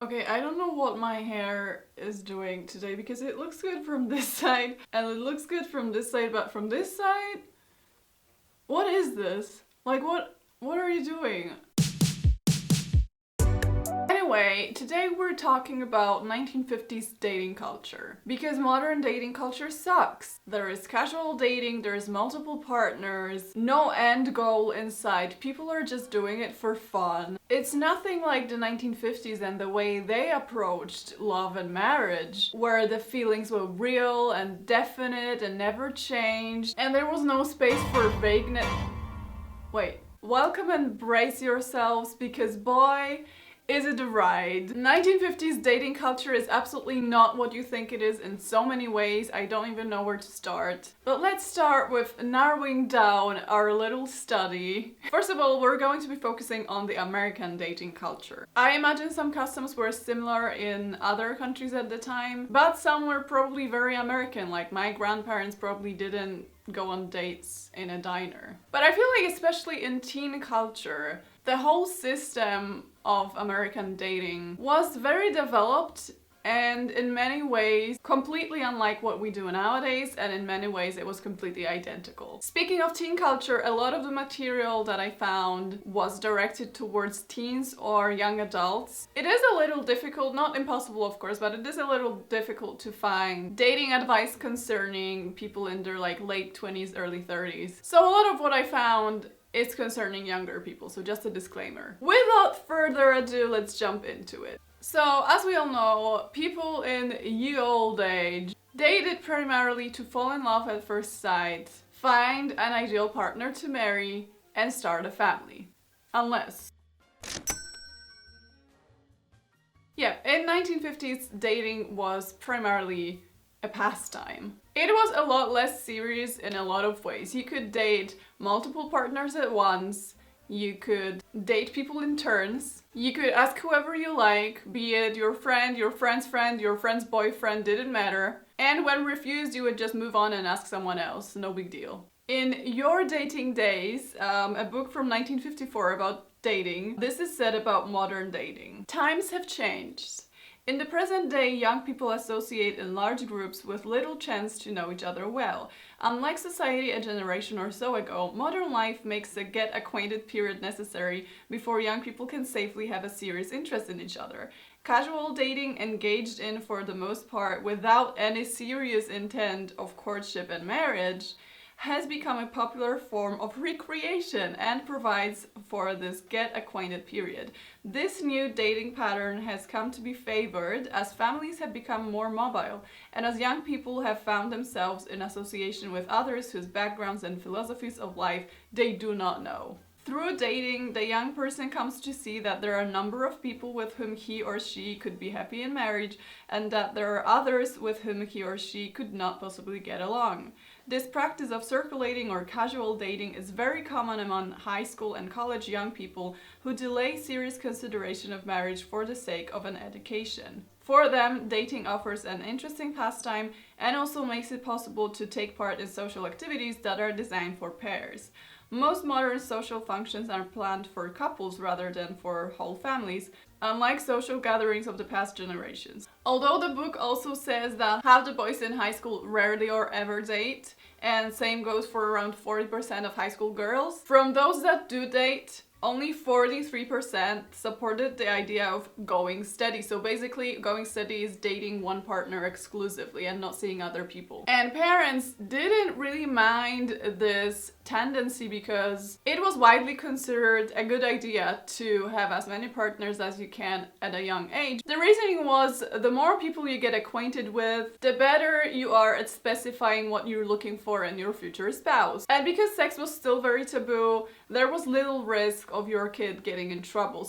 Okay, I don't know what my hair is doing today because it looks good from this side and it looks good from this side, but from this side, what is this? Like what are you doing? Anyway, today we're talking about 1950s dating culture because modern dating culture sucks. There is casual dating, there's multiple partners, no end goal in sight. People are just doing it for fun. It's nothing like the 1950s and the way they approached love and marriage, where the feelings were real and definite and never changed, and there was no space for vagueness. Wait, welcome and brace yourselves because boy, is it a ride. 1950s dating culture is absolutely not what you think it is in so many ways. I don't even know where to start. But let's start with narrowing down our little study. First of all, we're going to be focusing on the American dating culture. I imagine some customs were similar in other countries at the time, but some were probably very American, like my grandparents probably didn't go on dates in a diner. But I feel like especially in teen culture, the whole system of American dating was very developed and in many ways completely unlike what we do nowadays, and in many ways it was completely identical. Speaking of teen culture, a lot of the material that I found was directed towards teens or young adults. It is a little difficult, not impossible of course, but it is a little difficult to find dating advice concerning people in their late 20s, early 30s. So a lot of what I found is concerning younger people, so just a disclaimer. Without further ado, let's jump into it. So, as we all know, people in ye old age dated primarily to fall in love at first sight, find an ideal partner to marry, and start a family. Unless... Yeah, in 1950s, dating was primarily a pastime. It was a lot less serious in a lot of ways. You could date multiple partners at once, you could date people in turns, you could ask whoever you like, be it your friend, your friend's friend, your friend's boyfriend, didn't matter. And when refused, you would just move on and ask someone else, no big deal. In Your Dating Days, a book from 1954 about dating, this is said about modern dating. Times have changed. In the present day, young people associate in large groups with little chance to know each other well. Unlike society a generation or so ago, modern life makes a get-acquainted period necessary before young people can safely have a serious interest in each other. Casual dating, engaged in for the most part without any serious intent of courtship and marriage, has become a popular form of recreation and provides for this get-acquainted period. This new dating pattern has come to be favored as families have become more mobile and as young people have found themselves in association with others whose backgrounds and philosophies of life they do not know. Through dating, the young person comes to see that there are a number of people with whom he or she could be happy in marriage and that there are others with whom he or she could not possibly get along. This practice of circulating or casual dating is very common among high school and college young people who delay serious consideration of marriage for the sake of an education. For them, dating offers an interesting pastime and also makes it possible to take part in social activities that are designed for pairs. Most modern social functions are planned for couples rather than for whole families, unlike social gatherings of the past generations. Although the book also says that half the boys in high school rarely or ever date, and same goes for around 40% of high school girls, from those that do date, only 43% supported the idea of going steady. So basically, going steady is dating one partner exclusively and not seeing other people. And parents didn't really mind this tendency because it was widely considered a good idea to have as many partners as you can at a young age. The reasoning was the more people you get acquainted with, the better you are at specifying what you're looking for in your future spouse. And because sex was still very taboo, there was little risk of your kid getting in trouble.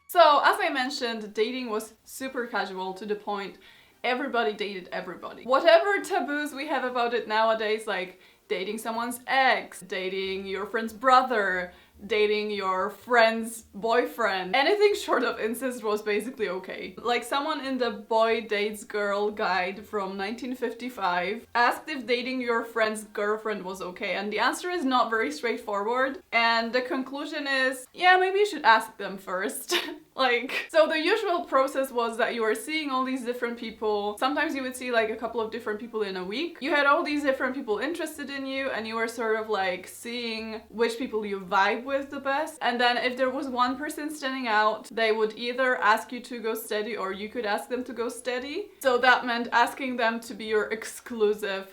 So, as I mentioned, dating was super casual to the point everybody dated everybody. Whatever taboos we have about it nowadays, like dating someone's ex, dating your friend's brother, dating your friend's boyfriend. Anything short of incest was basically okay. Like someone in the Boy Dates Girl guide from 1955 asked if dating your friend's girlfriend was okay, and the answer is not very straightforward, and the conclusion is, yeah, maybe you should ask them first. Like, so the usual process was that you were seeing all these different people. Sometimes you would see like a couple of different people in a week. You had all these different people interested in you, and you were sort of like seeing which people you vibe with the best. And then if there was one person standing out, they would either ask you to go steady or you could ask them to go steady. So that meant asking them to be your exclusive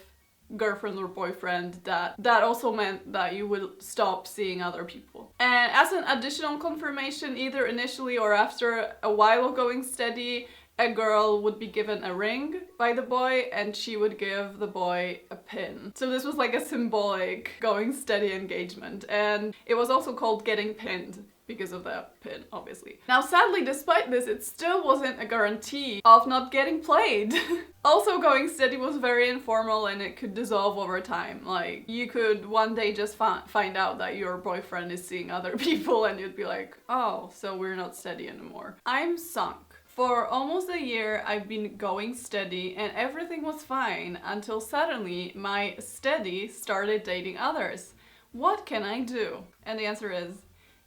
girlfriend or boyfriend. That also meant that you would stop seeing other people. And as an additional confirmation, either initially or after a while of going steady, a girl would be given a ring by the boy and she would give the boy a pin. So this was like a symbolic going steady engagement, and it was also called getting pinned because of the pin, obviously. Now sadly, despite this, it still wasn't a guarantee of not getting played. Also, going steady was very informal and it could dissolve over time. Like, you could one day just find out that your boyfriend is seeing other people and you'd be like, oh, so we're not steady anymore. I'm sunk. For almost a year, I've been going steady and everything was fine until suddenly my steady started dating others. What can I do? And the answer is,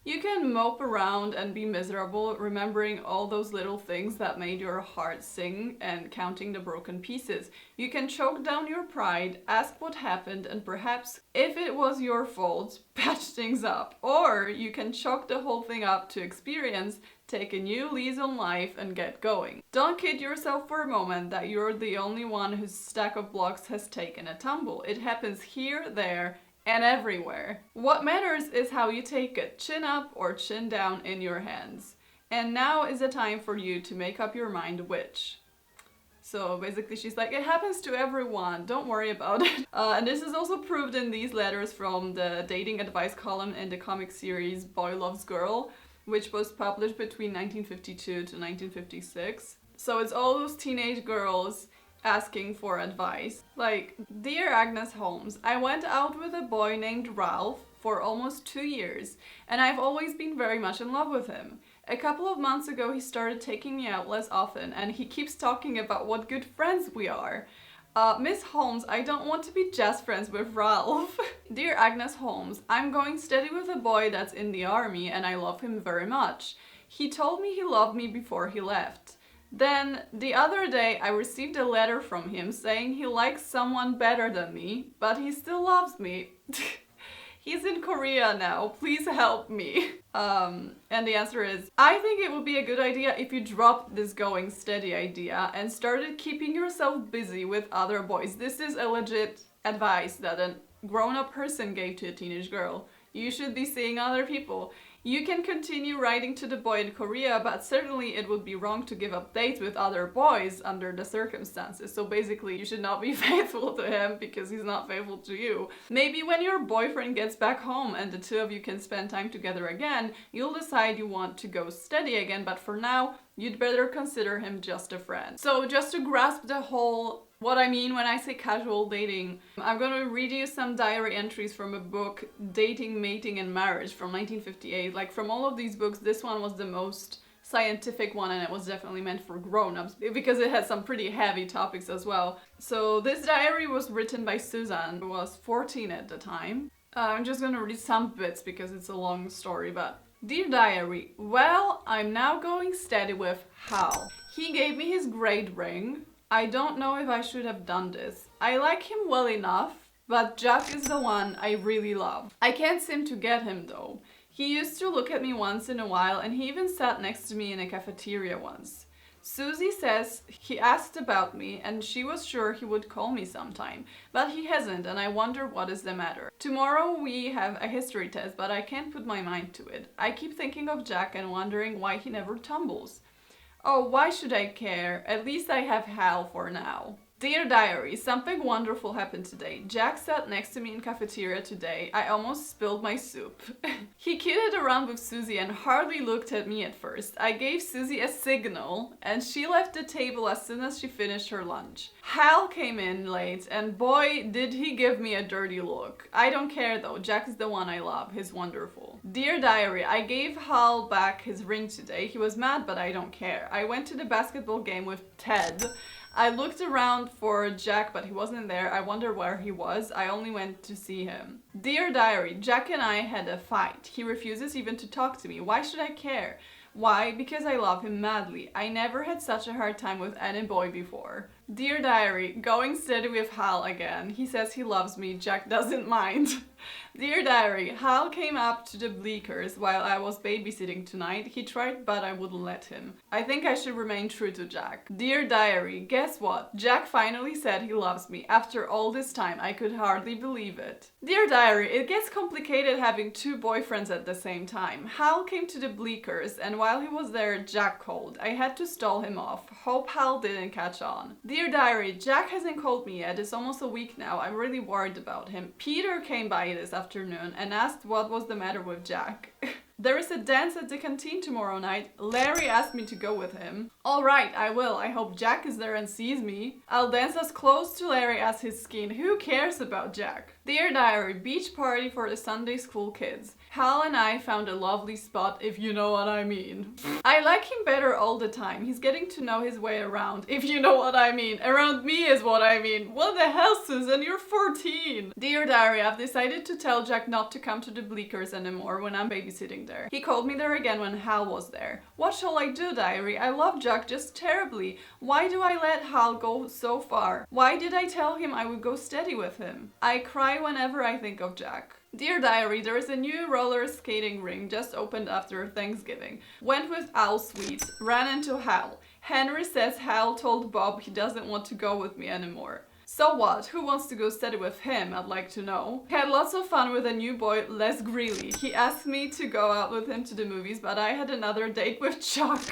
you can mope around and be miserable, remembering all those little things that made your heart sing and counting the broken pieces. You can choke down your pride, ask what happened, and perhaps, if it was your fault, patch things up. Or you can chalk the whole thing up to experience, take a new lease on life, and get going. Don't kid yourself for a moment that you're the only one whose stack of blocks has taken a tumble. It happens here, there, and everywhere. What matters is how you take it, chin up or chin down in your hands. And now is the time for you to make up your mind which. So basically she's like, it happens to everyone, don't worry about it. And this is also proved in these letters from the dating advice column in the comic series Boy Loves Girl, which was published between 1952 to 1956. So it's all those teenage girls asking for advice. Like, Dear Agnes Holmes, I went out with a boy named Ralph for almost 2 years, and I've always been very much in love with him. A couple of months ago he started taking me out less often, and he keeps talking about what good friends we are. Miss Holmes, I don't want to be just friends with Ralph. Dear Agnes Holmes, I'm going steady with a boy that's in the army, and I love him very much. He told me he loved me before he left. Then, the other day, I received a letter from him saying he likes someone better than me, but he still loves me. He's in Korea now, please help me. And the answer is, I think it would be a good idea if you dropped this going steady idea and started keeping yourself busy with other boys. This is a legit advice that a grown-up person gave to a teenage girl. You should be seeing other people. You can continue writing to the boy in Korea, but certainly it would be wrong to give up dates with other boys under the circumstances. So basically, you should not be faithful to him because he's not faithful to you. Maybe when your boyfriend gets back home and the two of you can spend time together again, you'll decide you want to go steady again, but for now, you'd better consider him just a friend. So just to grasp the whole what I mean when I say casual dating, I'm gonna read you some diary entries from a book, Dating, Mating, and Marriage from 1958. Like, from all of these books, this one was the most scientific one, and it was definitely meant for grown-ups because it had some pretty heavy topics as well. So this diary was written by Susan, who was 14 at the time. I'm just gonna read some bits because it's a long story, but Dear Diary, well, I'm now going steady with Hal. He gave me his grade ring. I don't know if I should have done this. I like him well enough, but Jack is the one I really love. I can't seem to get him though. He used to look at me once in a while, and he even sat next to me in a cafeteria once. Susie says he asked about me and she was sure he would call me sometime, but he hasn't, and I wonder what is the matter. Tomorrow we have a history test, but I can't put my mind to it. I keep thinking of Jack and wondering why he never tumbles. Oh, why should I care? At least I have Hal for now. Dear Diary, something wonderful happened today. Jack sat next to me in cafeteria today. I almost spilled my soup. He kidded around with Susie and hardly looked at me at first. I gave Susie a signal and she left the table as soon as she finished her lunch. Hal came in late and boy, did he give me a dirty look. I don't care though, Jack is the one I love. He's wonderful. Dear Diary, I gave Hal back his ring today. He was mad, but I don't care. I went to the basketball game with Ted. I looked around for Jack, but he wasn't there. I wonder where he was. I only went to see him. Dear Diary, Jack and I had a fight. He refuses even to talk to me. Why should I care? Why? Because I love him madly. I never had such a hard time with any boy before. Dear Diary, going steady with Hal again. He says he loves me. Jack doesn't mind. Dear Diary, Hal came up to the Bleakers while I was babysitting tonight. He tried, but I wouldn't let him. I think I should remain true to Jack. Dear Diary, guess what? Jack finally said he loves me. After all this time, I could hardly believe it. Dear Diary, it gets complicated having two boyfriends at the same time. Hal came to the Bleakers, and while he was there, Jack called. I had to stall him off. Hope Hal didn't catch on. Dear Diary, Jack hasn't called me yet. It's almost a week now. I'm really worried about him. Peter came by this afternoon and asked what was the matter with Jack. There is a dance at the canteen tomorrow night. Larry asked me to go with him. Alright, I will. I hope Jack is there and sees me. I'll dance as close to Larry as his skin. Who cares about Jack? Dear Diary, beach party for the Sunday school kids. Hal and I found a lovely spot, if you know what I mean. I like him better all the time. He's getting to know his way around, if you know what I mean. Around me is what I mean. What the hell, Susan? You're 14. Dear Diary, I've decided to tell Jack not to come to the Bleakers anymore when I'm babysitting there. He called me there again when Hal was there. What shall I do, Diary? I love Jack just terribly. Why do I let Hal go so far? Why did I tell him I would go steady with him? I cry whenever I think of Jack. Dear Diary, there is a new roller skating ring just opened after Thanksgiving. Went with Al Sweet, ran into Hal. Henry says Hal told Bob he doesn't want to go with me anymore. So what? Who wants to go steady with him? I'd like to know. Had lots of fun with a new boy, Les Greeley. He asked me to go out with him to the movies, but I had another date with Chuck.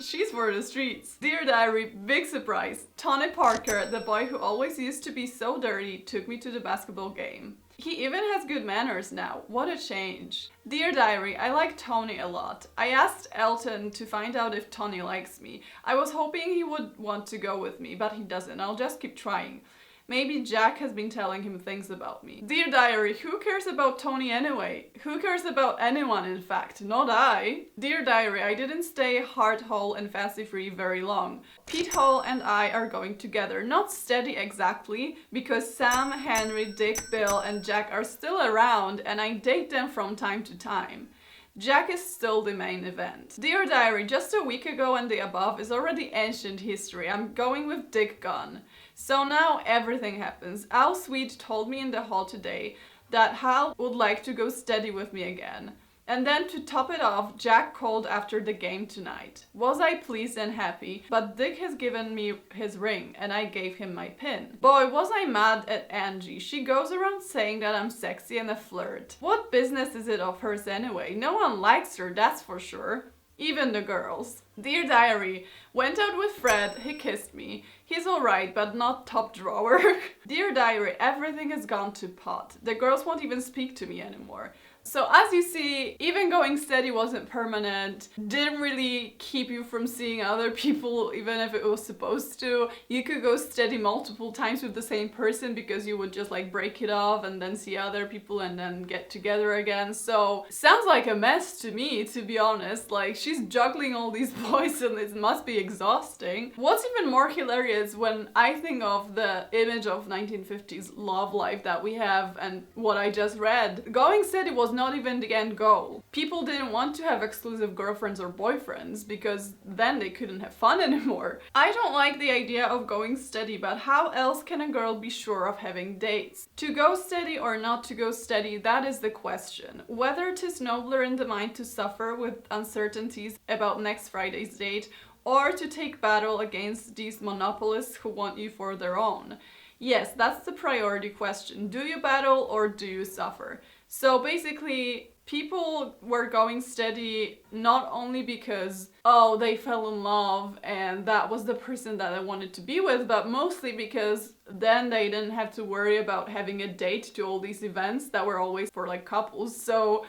She's for the streets. Dear Diary, big surprise. Tony Parker, the boy who always used to be so dirty, took me to the basketball game. He even has good manners now. What a change. Dear Diary, I like Tony a lot. I asked Elton to find out if Tony likes me. I was hoping he would want to go with me, but he doesn't. I'll just keep trying. Maybe Jack has been telling him things about me. Dear Diary, who cares about Tony anyway? Who cares about anyone, in fact? Not I. Dear Diary, I didn't stay heart whole and fancy free very long. Pete Hall and I are going together. Not steady exactly, because Sam, Henry, Dick, Bill, and Jack are still around, and I date them from time to time. Jack is still the main event. Dear Diary, just a week ago and the above is already ancient history. I'm going with Dick gone. So now everything happens. Al Sweet told me in the hall today that Hal would like to go steady with me again. And then to top it off, Jack called after the game tonight. Was I pleased and happy, but Dick has given me his ring and I gave him my pin. Boy, was I mad at Angie. She goes around saying that I'm sexy and a flirt. What business is it of hers anyway? No one likes her, that's for sure. Even the girls. Dear Diary, went out with Fred, he kissed me. He's alright, but not top drawer. Dear Diary, everything has gone to pot. The girls won't even speak to me anymore. So as you see, even going steady wasn't permanent, didn't really keep you from seeing other people even if it was supposed to. You could go steady multiple times with the same person because you would just like break it off and then see other people and then get together again. So sounds like a mess to me, to be honest. Like she's juggling all these boys and it must be exhausting. What's even more hilarious when I think of the image of 1950s love life that we have and what I just read, going steady was not even the end goal. People didn't want to have exclusive girlfriends or boyfriends because then they couldn't have fun anymore. I don't like the idea of going steady, but how else can a girl be sure of having dates? To go steady or not to go steady, that is the question. Whether 'tis nobler in the mind to suffer with uncertainties about next Friday's date or to take battle against these monopolists who want you for their own. Yes, that's the priority question. Do you battle or do you suffer? So basically, people were going steady not only because, oh, they fell in love and that was the person that I wanted to be with, but mostly because then they didn't have to worry about having a date to all these events that were always for like couples. So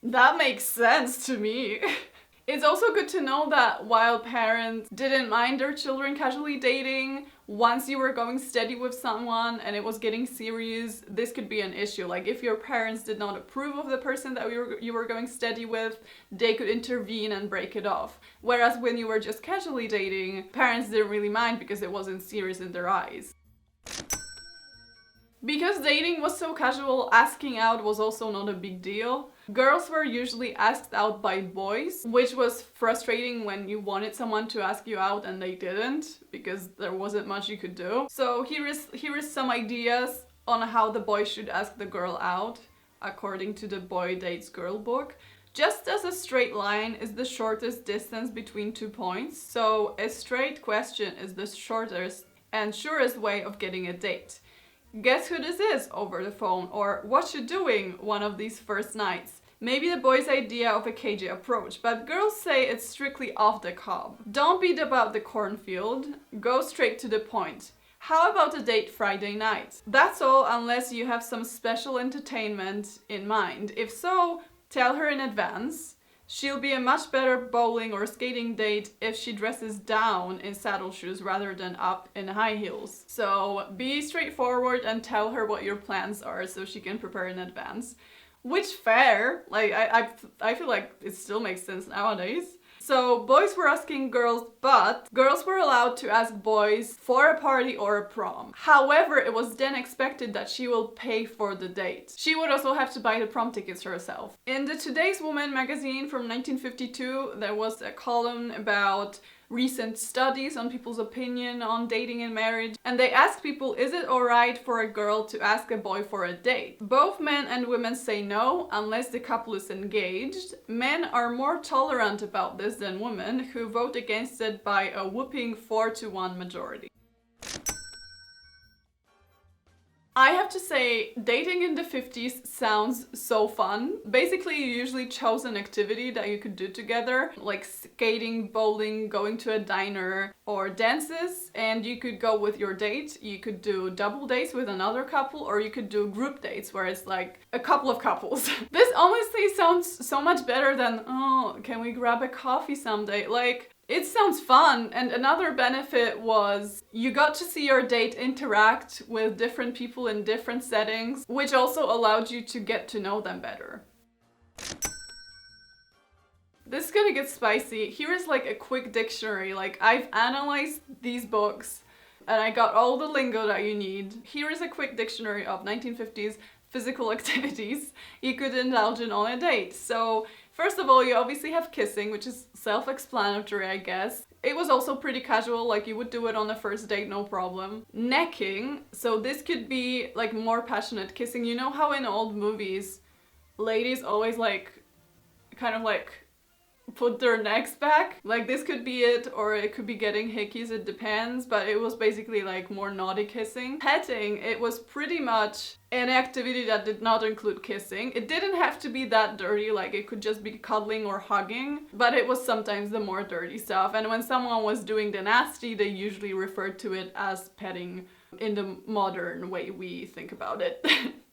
that makes sense to me. It's also good to know that while parents didn't mind their children casually dating, once you were going steady with someone and it was getting serious, this could be an issue. Like if your parents did not approve of the person that you were going steady with, they could intervene and break it off. Whereas when you were just casually dating, parents didn't really mind because it wasn't serious in their eyes. Because dating was so casual, asking out was also not a big deal. Girls were usually asked out by boys, which was frustrating when you wanted someone to ask you out and they didn't, because there wasn't much you could do. So here is some ideas on how the boy should ask the girl out, according to the Boy Dates Girl book. Just as a straight line is the shortest distance between 2 points, so a straight question is the shortest and surest way of getting a date. Guess who this is over the phone, or what you doing one of these first nights. Maybe the boy's idea of a cagey approach, but girls say it's strictly off the cob. Don't beat about the cornfield, go straight to the point. How about a date Friday night? That's all, unless you have some special entertainment in mind. If so, tell her in advance. She'll be a much better bowling or skating date if she dresses down in saddle shoes rather than up in high heels. So be straightforward and tell her what your plans are so she can prepare in advance. Which fair, like I feel like it still makes sense nowadays. So boys were asking girls, but girls were allowed to ask boys for a party or a prom. However, it was then expected that she will pay for the date. She would also have to buy the prom tickets herself. In the Today's Woman magazine from 1952, there was a column about recent studies on people's opinion on dating and marriage, and they asked people, is it alright for a girl to ask a boy for a date? Both men and women say no, unless the couple is engaged. Men are more tolerant about this than women, who vote against it by a whopping 4-1 majority. I have to say, dating in the 50s sounds so fun. Basically, you usually chose an activity that you could do together, like skating, bowling, going to a diner, or dances, and you could go with your date. You could do double dates with another couple, or you could do group dates where it's like a couple of couples. This honestly sounds so much better than, oh, can we grab a coffee someday? Like, it sounds fun, and another benefit was you got to see your date interact with different people in different settings, which also allowed you to get to know them better. This is gonna get spicy. Here is like a quick dictionary. Like, I've analyzed these books and I got all the lingo that you need. Here is a quick dictionary of 1950s physical activities you could indulge in on a date. So first of all, you obviously have kissing, which is self-explanatory, I guess. It was also pretty casual, like you would do it on a first date, no problem. Necking, so this could be like more passionate kissing. You know how in old movies, ladies always like, kind of like put their necks back? Like this could be it, or it could be getting hickeys, it depends, but it was basically like more naughty kissing. Petting, it was pretty much an activity that did not include kissing. It didn't have to be that dirty, like it could just be cuddling or hugging, but it was sometimes the more dirty stuff. And when someone was doing the nasty, they usually referred to it as petting in the modern way we think about it.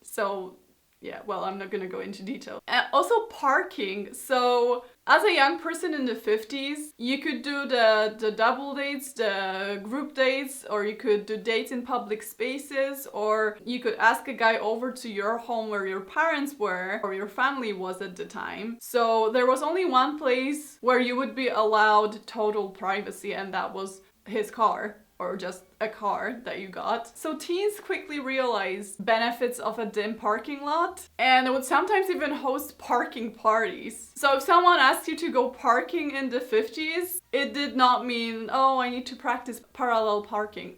So yeah, well, I'm not gonna go into detail. Also parking. So as a young person in the 50s, you could do the double dates, the group dates, or you could do dates in public spaces, or you could ask a guy over to your home where your parents were, or your family was at the time. So there was only one place where you would be allowed total privacy, and that was his car, or just a car that you got. So teens quickly realized benefits of a dim parking lot and would sometimes even host parking parties. So if someone asked you to go parking in the 50s, it did not mean, oh, I need to practice parallel parking.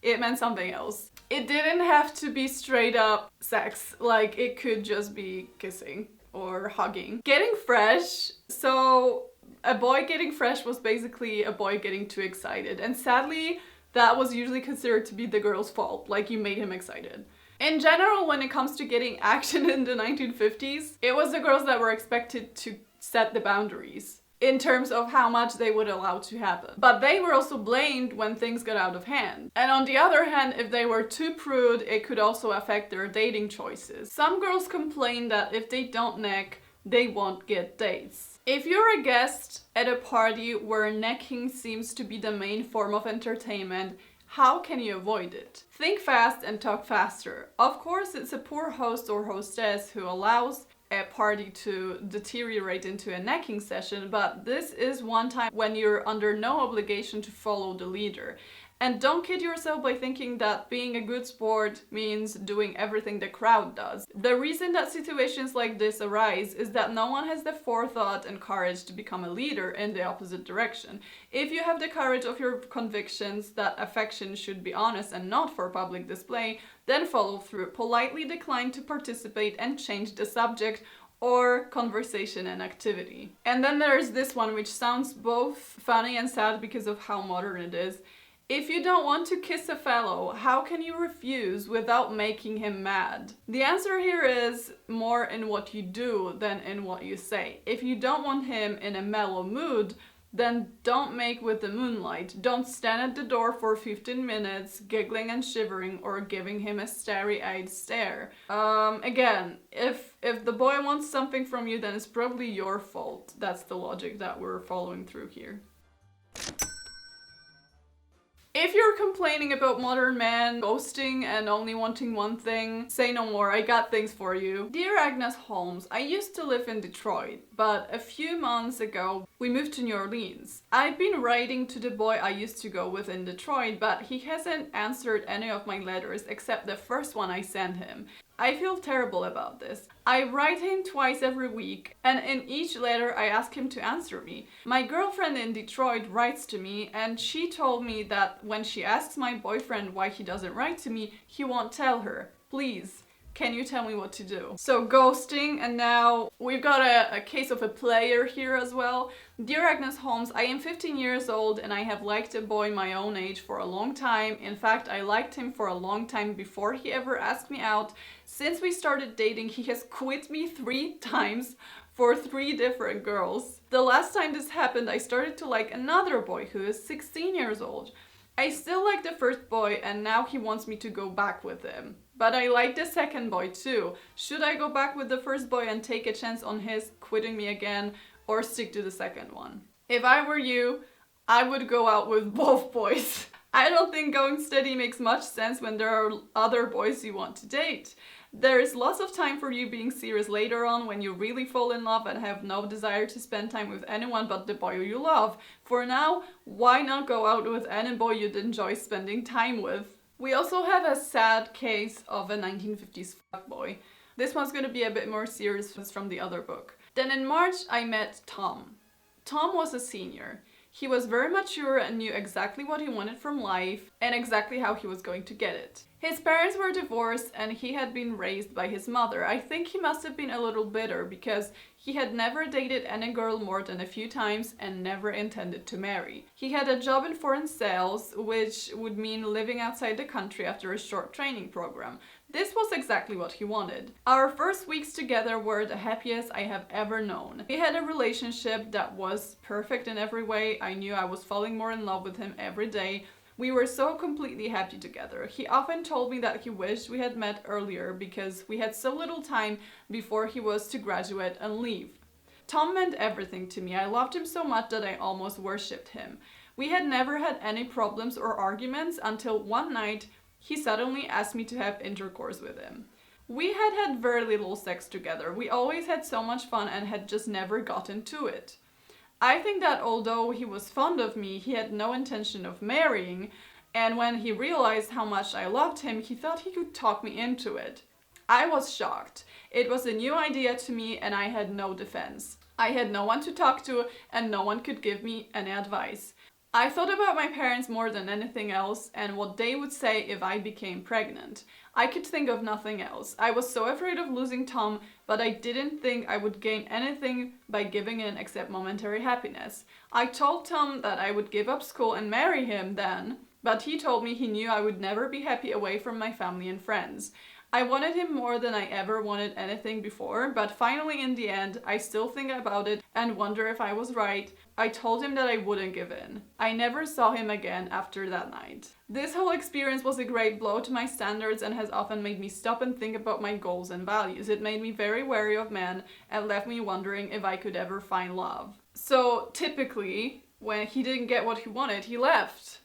It meant something else. It didn't have to be straight up sex, like it could just be kissing or hugging. Getting fresh, so a boy getting fresh was basically a boy getting too excited, and sadly that was usually considered to be the girl's fault, like you made him excited. In general, when it comes to getting action in the 1950s, it was the girls that were expected to set the boundaries in terms of how much they would allow to happen. But they were also blamed when things got out of hand. And on the other hand, if they were too prude, it could also affect their dating choices. Some girls complain that if they don't neck, they won't get dates. If you're a guest at a party where necking seems to be the main form of entertainment, how can you avoid it? Think fast and talk faster. Of course, it's a poor host or hostess who allows a party to deteriorate into a necking session, but this is one time when you're under no obligation to follow the leader. And don't kid yourself by thinking that being a good sport means doing everything the crowd does. The reason that situations like this arise is that no one has the forethought and courage to become a leader in the opposite direction. If you have the courage of your convictions that affection should be honest and not for public display, then follow through. Politely decline to participate and change the subject or conversation and activity. And then there's this one, which sounds both funny and sad because of how modern it is. If you don't want to kiss a fellow, how can you refuse without making him mad? The answer here is more in what you do than in what you say. If you don't want him in a mellow mood, then don't make with the moonlight. Don't stand at the door for 15 minutes, giggling and shivering or giving him a starry-eyed stare. Again, if the boy wants something from you, then it's probably your fault. That's the logic that we're following through here. If you're complaining about modern men ghosting and only wanting one thing, say no more, I got things for you. Dear Agnes Holmes, I used to live in Detroit, but a few months ago we moved to New Orleans. I've been writing to the boy I used to go with in Detroit, but he hasn't answered any of my letters except the first one I sent him. I feel terrible about this. I write him twice every week, and in each letter I ask him to answer me. My girlfriend in Detroit writes to me, and she told me that when she asks my boyfriend why he doesn't write to me, he won't tell her. Please, can you tell me what to do? So ghosting, and now we've got a case of a player here as well. Dear Agnes Holmes, I am 15 years old and I have liked a boy my own age for a long time. In fact, I liked him for a long time before he ever asked me out. Since we started dating, he has quit me 3 times for 3 different girls. The last time this happened, I started to like another boy who is 16 years old. I still like the first boy and now he wants me to go back with him. But I like the second boy too. Should I go back with the first boy and take a chance on his quitting me again, or stick to the second one? If I were you, I would go out with both boys. I don't think going steady makes much sense when there are other boys you want to date. There is lots of time for you being serious later on when you really fall in love and have no desire to spend time with anyone but the boy you love. For now, why not go out with any boy you'd enjoy spending time with? We also have a sad case of a 1950s fuckboy. This one's going to be a bit more serious from the other book. Then in March, I met Tom. Tom was a senior. He was very mature and knew exactly what he wanted from life and exactly how he was going to get it. His parents were divorced and he had been raised by his mother. I think he must have been a little bitter because he had never dated any girl more than a few times and never intended to marry. He had a job in foreign sales, which would mean living outside the country after a short training program. This was exactly what he wanted. Our first weeks together were the happiest I have ever known. We had a relationship that was perfect in every way. I knew I was falling more in love with him every day. We were so completely happy together. He often told me that he wished we had met earlier because we had so little time before he was to graduate and leave. Tom meant everything to me. I loved him so much that I almost worshipped him. We had never had any problems or arguments until one night he suddenly asked me to have intercourse with him. We had had very little sex together. We always had so much fun and had just never gotten to it. I think that although he was fond of me, he had no intention of marrying, and when he realized how much I loved him, he thought he could talk me into it. I was shocked. It was a new idea to me and I had no defense. I had no one to talk to and no one could give me any advice. I thought about my parents more than anything else and what they would say if I became pregnant. I could think of nothing else. I was so afraid of losing Tom, but I didn't think I would gain anything by giving in except momentary happiness. I told Tom that I would give up school and marry him then, but he told me he knew I would never be happy away from my family and friends. I wanted him more than I ever wanted anything before, but finally in the end, I still think about it and wonder if I was right. I told him that I wouldn't give in. I never saw him again after that night. This whole experience was a great blow to my standards and has often made me stop and think about my goals and values. It made me very wary of men and left me wondering if I could ever find love. So typically, when he didn't get what he wanted, he left.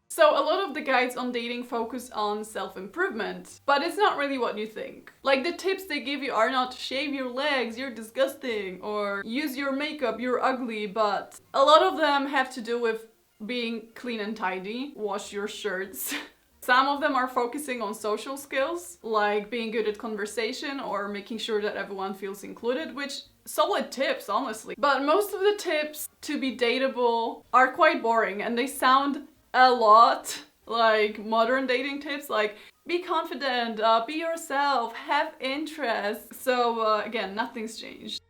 So a lot of the guides on dating focus on self-improvement, but it's not really what you think. Like, the tips they give you are not shave your legs, you're disgusting, or use your makeup, you're ugly, but a lot of them have to do with being clean and tidy, wash your shirts. Some of them are focusing on social skills, like being good at conversation or making sure that everyone feels included, which solid tips, honestly. But most of the tips to be dateable are quite boring and they sound a lot like modern dating tips, like be confident, be yourself, have interests. So again, nothing's changed.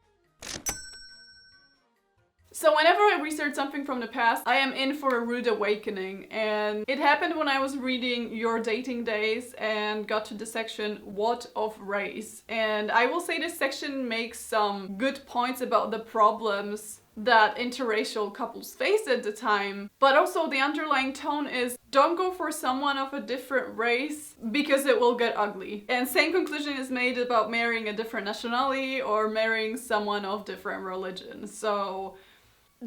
So whenever I research something from the past, I am in for a rude awakening, and it happened when I was reading Your Dating Days and got to the section What of Race. And I will say this section makes some good points about the problems that interracial couples faced at the time, but also the underlying tone is don't go for someone of a different race because it will get ugly. And same conclusion is made about marrying a different nationality or marrying someone of different religion. So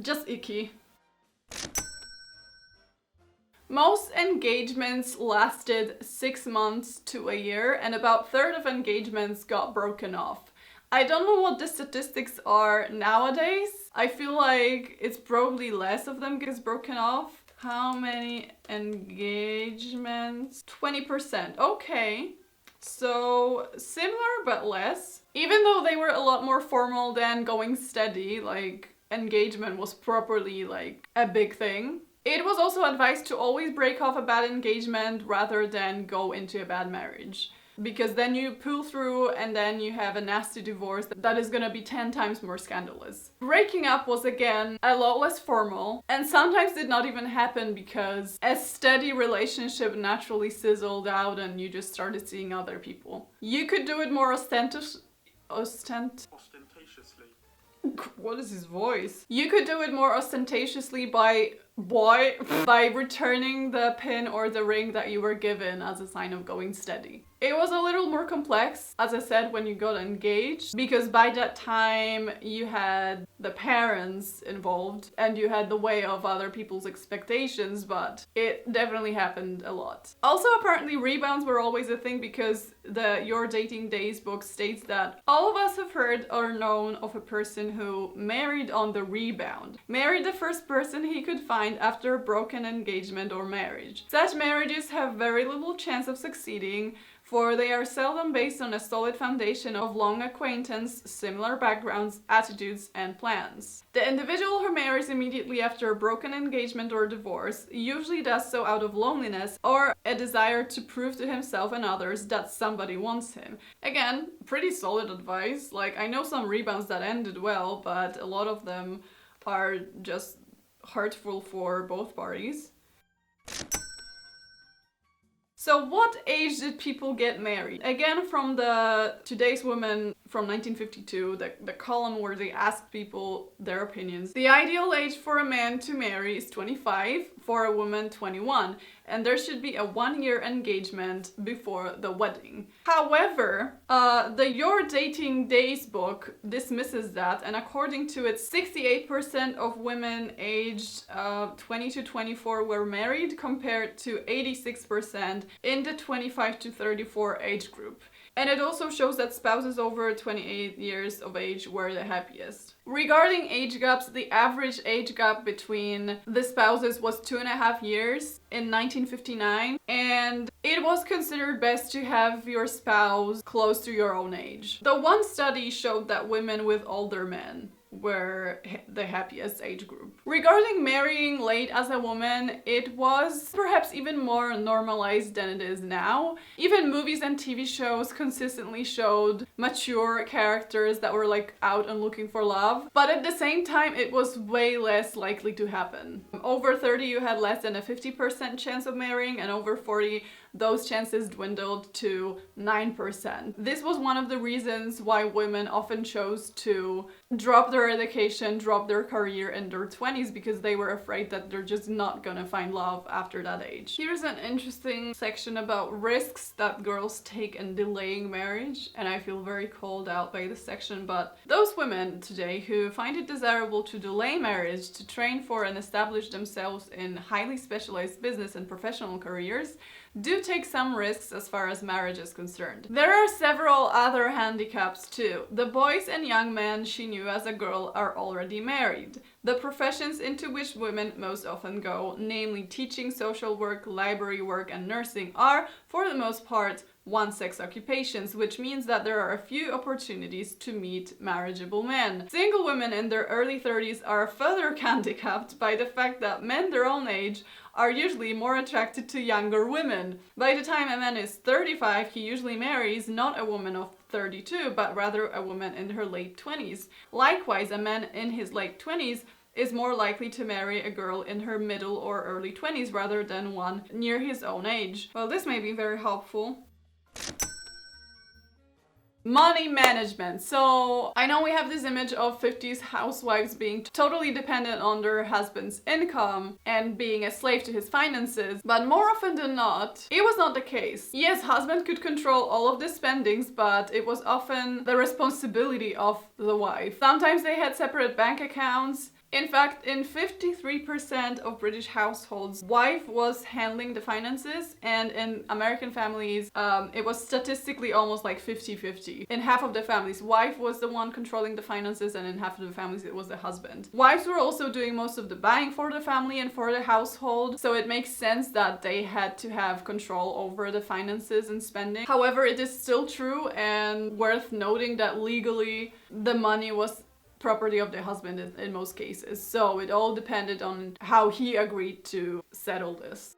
just icky. Most engagements lasted 6 months to a year, and about a third of engagements got broken off. I don't know what the statistics are nowadays. I feel like it's probably less of them gets broken off. How many engagements? 20%. Okay. So similar but less. Even though they were a lot more formal than going steady, like engagement was properly like a big thing. It was also advised to always break off a bad engagement rather than go into a bad marriage. Because then you pull through and then you have a nasty divorce that is gonna be 10 times more scandalous. Breaking up was again a lot less formal and sometimes did not even happen because a steady relationship naturally sizzled out and you just started seeing other people. You could do it more ostentatiously. What is his voice? You could do it more ostentatiously by returning the pin or the ring that you were given as a sign of going steady. It was a little more complex, as I said, when you got engaged, because by that time you had the parents involved and you had the way of other people's expectations, but it definitely happened a lot. Also, apparently rebounds were always a thing because the Your Dating Days book states that all of us have heard or known of a person who married on the rebound. Married the first person he could find after a broken engagement or marriage. Such marriages have very little chance of succeeding, for they are seldom based on a solid foundation of long acquaintance, similar backgrounds, attitudes, and plans. The individual who marries immediately after a broken engagement or divorce usually does so out of loneliness or a desire to prove to himself and others that somebody wants him. Again, pretty solid advice. Like, I know some rebounds that ended well, but a lot of them are just hurtful for both parties. So what age did people get married? Again, from the Today's Woman from 1952, the column where they asked people their opinions. The ideal age for a man to marry is 25, for a woman 21, and there should be a 1-year engagement before the wedding. However, the Your Dating Days book dismisses that, and according to it, 68% of women aged 20 to 24 were married compared to 86% in the 25 to 34 age group. And it also shows that spouses over 28 years of age were the happiest. Regarding age gaps, the average age gap between the spouses was 2.5 years in 1959, and it was considered best to have your spouse close to your own age. The one study showed that women with older men were the happiest age group. Regarding marrying late as a woman, it was perhaps even more normalized than it is now. Even movies and TV shows consistently showed mature characters that were like out and looking for love, but at the same time it was way less likely to happen. Over 30 you had less than a 50% chance of marrying, and over 40 those chances dwindled to 9%. This was one of the reasons why women often chose to drop their education, drop their career in their 20s, because they were afraid that they're just not gonna find love after that age. Here's an interesting section about risks that girls take in delaying marriage, and I feel very called out by this section, but those women today who find it desirable to delay marriage to train for and establish themselves in highly specialized business and professional careers do take some risks as far as marriage is concerned. There are several other handicaps too. The boys and young men she knew as a girl are already married. The professions into which women most often go, namely teaching, social work, library work, and nursing, are, for the most part, one-sex occupations, which means that there are a few opportunities to meet marriageable men. Single women in their early 30s are further handicapped by the fact that men their own age are usually more attracted to younger women. By the time a man is 35, he usually marries not a woman of 32, but rather a woman in her late 20s. Likewise, a man in his late 20s is more likely to marry a girl in her middle or early 20s rather than one near his own age. Well, this may be very helpful. Money management. So I know we have this image of 50s housewives being totally dependent on their husband's income and being a slave to his finances, but more often than not, it was not the case. Yes, husband could control all of the spendings, but it was often the responsibility of the wife. Sometimes they had separate bank accounts. In fact, in 53% of British households, wife was handling the finances, and in American families, it was statistically almost like 50-50. In half of the families, wife was the one controlling the finances, and in half of the families, it was the husband. Wives were also doing most of the buying for the family and for the household, so it makes sense that they had to have control over the finances and spending. However, it is still true and worth noting that legally, the money was property of the husband in most cases. So it all depended on how he agreed to settle this.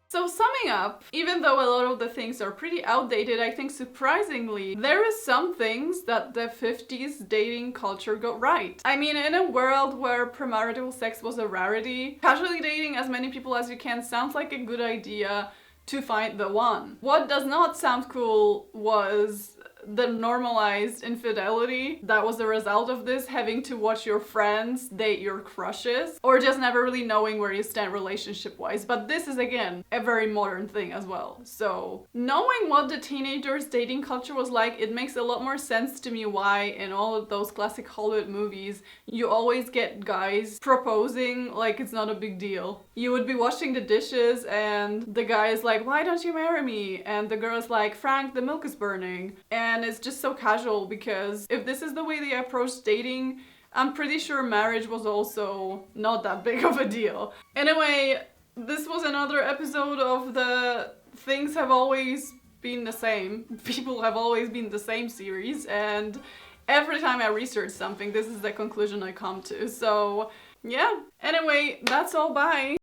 So summing up, even though a lot of the things are pretty outdated, I think surprisingly, there is some things that the 50s dating culture got right. I mean, in a world where premarital sex was a rarity, casually dating as many people as you can sounds like a good idea to find the one. What does not sound cool was the normalized infidelity that was the result of this, having to watch your friends date your crushes, or just never really knowing where you stand relationship-wise. But this is, again, a very modern thing as well. So knowing what the teenagers' dating culture was like, it makes a lot more sense to me why in all of those classic Hollywood movies you always get guys proposing like it's not a big deal. You would be washing the dishes and the guy is like, "Why don't you marry me?" And the girl is like, "Frank, the milk is burning." And it's just so casual, because if this is the way they approach dating, I'm pretty sure marriage was also not that big of a deal. Anyway, this was another episode of the Things Have Always Been the Same. People Have Always Been the Same series, and every time I research something, this is the conclusion I come to. So yeah, anyway, that's all, bye!